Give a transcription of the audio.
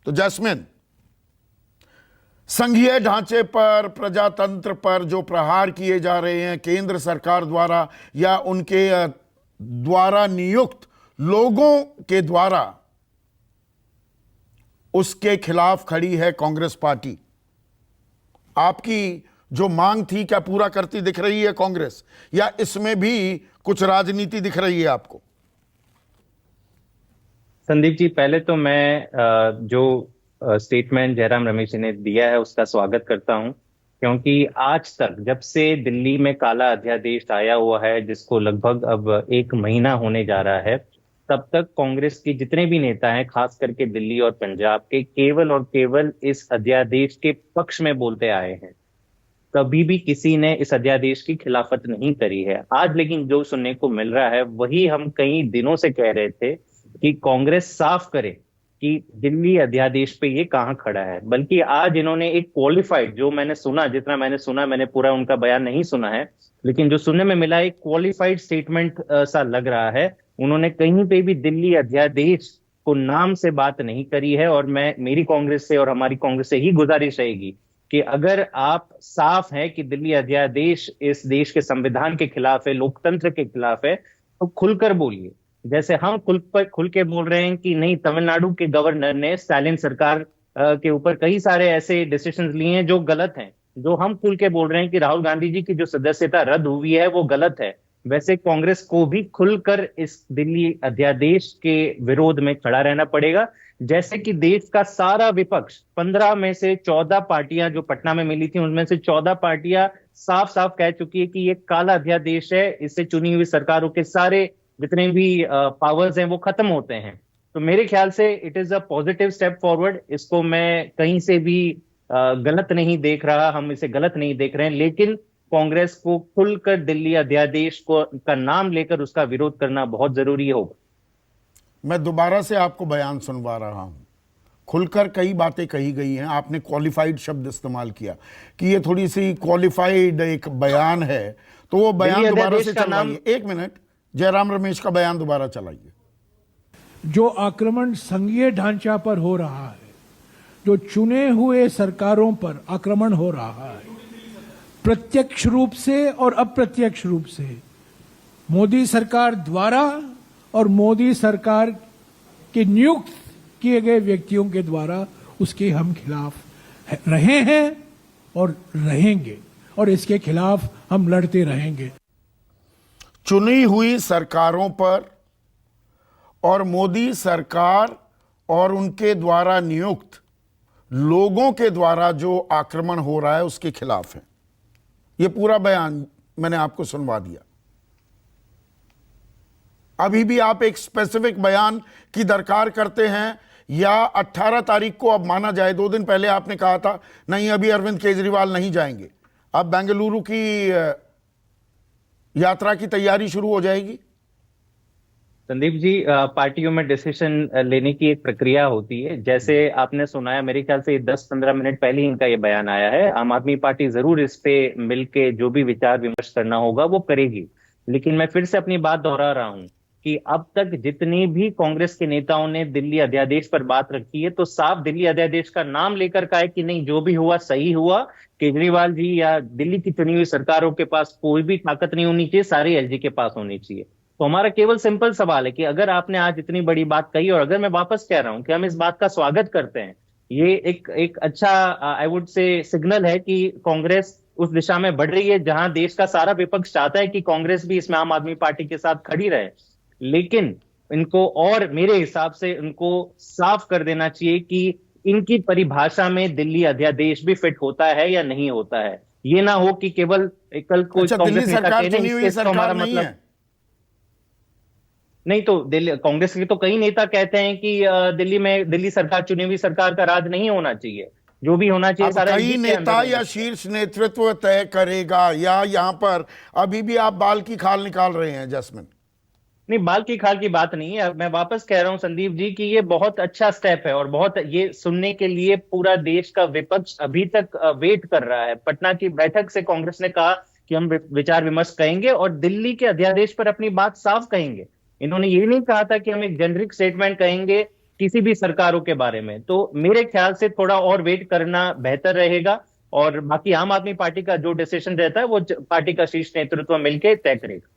तो जैस्मिन, संघीय ढांचे पर, प्रजातंत्र पर जो प्रहार किए जा रहे हैं केंद्र सरकार द्वारा या उनके द्वारा नियुक्त लोगों के द्वारा, उसके खिलाफ खड़ी है कांग्रेस पार्टी। आपकी जो मांग थी क्या पूरा करती दिख रही है कांग्रेस, या इसमें भी कुछ राजनीति दिख रही है आपको? संदीप जी, पहले तो मैं जो स्टेटमेंट जयराम रमेश जी ने दिया है उसका स्वागत करता हूं, क्योंकि आज तक जब से दिल्ली में काला अध्यादेश आया हुआ है, जिसको लगभग अब 1 महीना होने जा रहा है, तब तक कांग्रेस के जितने भी नेता हैं, खास करके दिल्ली और पंजाब के, केवल और केवल इस अध्यादेश के पक्ष में बोलते आए हैं। कभी भी किसी ने इस अध्यादेश की खिलाफत नहीं करी है। आज लेकिन जो सुनने को मिल रहा है वही हम कई दिनों से कह रहे थे कि कांग्रेस साफ करे कि दिल्ली अध्यादेश पे ये कहां खड़ा है। बल्कि आज इन्होंने एक क्वालिफाइड, जो मैंने सुना, जितना मैंने सुना, मैंने पूरा उनका बयान नहीं सुना है, लेकिन जो सुनने में मिला एक क्वालिफाइड स्टेटमेंट सा लग रहा है। उन्होंने कहीं पे भी दिल्ली अध्यादेश को नाम से बात नहीं करी है। और मेरी कांग्रेस से और हमारी कांग्रेस से ही गुजारिश रहेगी कि अगर आप साफ है कि दिल्ली अध्यादेश इस देश के संविधान के खिलाफ है, लोकतंत्र के खिलाफ है, तो खुलकर बोलिए। जैसे हम खुल के बोल रहे हैं कि नहीं, तमिलनाडु के गवर्नर ने स्टालिन सरकार के ऊपर कई सारे ऐसे डिसीजंस लिए हैं जो गलत हैं, जो हम खुल के बोल रहे हैं कि राहुल गांधी जी की जो सदस्यता रद्द हुई है वो गलत है, वैसे कांग्रेस को भी खुलकर इस दिल्ली अध्यादेश के विरोध में खड़ा रहना पड़ेगा। जैसे कि देश का सारा विपक्ष, 15 में से 14 पार्टियां जो पटना में मिली थी, उनमें से 14 पार्टियां साफ साफ कह चुकी है कि ये काला अध्यादेश है, इससे चुनी हुई सरकारों के सारे जितने भी पावर्स हैं वो खत्म होते हैं। तो मेरे ख्याल से it is a positive step forward. इसको मैं कहीं से भी गलत नहीं देख रहा, हम इसे गलत नहीं देख रहे हैं, लेकिन कांग्रेस को खुलकर दिल्ली अध्यादेश को का नाम लेकर उसका विरोध करना बहुत जरूरी होगा। मैं दोबारा से आपको बयान सुनवा रहा हूं। खुलकर कई बातें कही गई हैं, आपने क्वालिफाइड शब्द इस्तेमाल किया कि ये थोड़ी सी क्वालिफाइड एक बयान है, तो वो बयान दोबारा से चलाइए। 1 मिनट, जयराम रमेश का बयान दोबारा चलाइए। जो आक्रमण संघीय ढांचा पर हो रहा है, जो चुने हुए सरकारों पर आक्रमण हो रहा है, प्रत्यक्ष रूप से और अप्रत्यक्ष रूप से मोदी सरकार द्वारा और मोदी सरकार के नियुक्त किए गए व्यक्तियों के द्वारा, उसके हम खिलाफ रहे हैं और रहेंगे, और इसके खिलाफ हम लड़ते रहेंगे। चुनी हुई सरकारों पर और मोदी सरकार और उनके द्वारा नियुक्त लोगों के द्वारा जो आक्रमण हो रहा है उसके खिलाफ है। ये पूरा बयान मैंने आपको सुनवा दिया। अभी भी आप एक स्पेसिफिक बयान की दरकार करते हैं, या 18 तारीख को अब माना जाए? 2 दिन पहले आपने कहा था नहीं, अभी अरविंद केजरीवाल नहीं जाएंगे। अब बेंगलुरु की यात्रा की तैयारी शुरू हो जाएगी। संदीप जी, पार्टियों में डिसीजन लेने की एक प्रक्रिया होती है। जैसे आपने सुनाया, मेरे ख्याल से 10-15 मिनट पहले ही इनका ये बयान आया है। आम आदमी पार्टी जरूर इस पे मिलके जो भी विचार विमर्श करना होगा वो करेगी। लेकिन मैं फिर से अपनी बात दोहरा रहा हूं कि अब तक जितने भी कांग्रेस के नेताओं ने दिल्ली अध्यादेश पर बात रखी है, तो साफ दिल्ली अध्यादेश का नाम लेकर कहा है कि नहीं, जो भी हुआ सही हुआ। केजरीवाल जी या दिल्ली की चुनी हुई सरकारों के पास कोई भी ताकत नहीं होनी चाहिए, सारी एलजी के पास होनी चाहिए। तो हमारा केवल सिंपल सवाल है कि अगर आपने आज इतनी बड़ी बात कही, और अगर मैं वापस कह रहा हूं कि हम इस बात का स्वागत करते हैं, ये एक अच्छा आई वुड से सिग्नल है कि कांग्रेस उस दिशा में बढ़ रही है जहां देश का सारा विपक्ष चाहता है कि कांग्रेस भी इसमें आम आदमी पार्टी के साथ खड़ी रहे। लेकिन इनको, और मेरे हिसाब से इनको साफ कर देना चाहिए कि इनकी परिभाषा में दिल्ली अध्यादेश भी फिट होता है या नहीं होता है। ये ना हो कि केवल कल को दिल्ली सरकार चुनी हुई सरकार नहीं है। नहीं, तो कांग्रेस के तो कई नेता कहते हैं कि दिल्ली सरकार चुनी हुई सरकार का राज नहीं होना चाहिए, जो भी होना चाहिए सारा कई नेता या शीर्ष नेतृत्व तय करेगा, या यहां पर अभी भी आप बाल की खाल निकाल रहे हैं जैस्मिन? नहीं, बाल की खाल की बात नहीं है। मैं वापस कह रहा हूं संदीप जी कि ये बहुत अच्छा स्टेप है, और बहुत ये सुनने के लिए पूरा देश का विपक्ष अभी तक वेट कर रहा है। पटना की बैठक से कांग्रेस ने कहा कि हम विचार विमर्श करेंगे और दिल्ली के अध्यादेश पर अपनी बात साफ कहेंगे। इन्होंने ये नहीं कहा था कि हम एक जेनरिक स्टेटमेंट कहेंगे किसी भी सरकारों के बारे में। तो मेरे ख्याल से थोड़ा और वेट करना बेहतर रहेगा, और बाकी आम आदमी पार्टी का जो डिसीजन रहता है वो पार्टी का शीर्ष नेतृत्व मिलकर तय करेगा।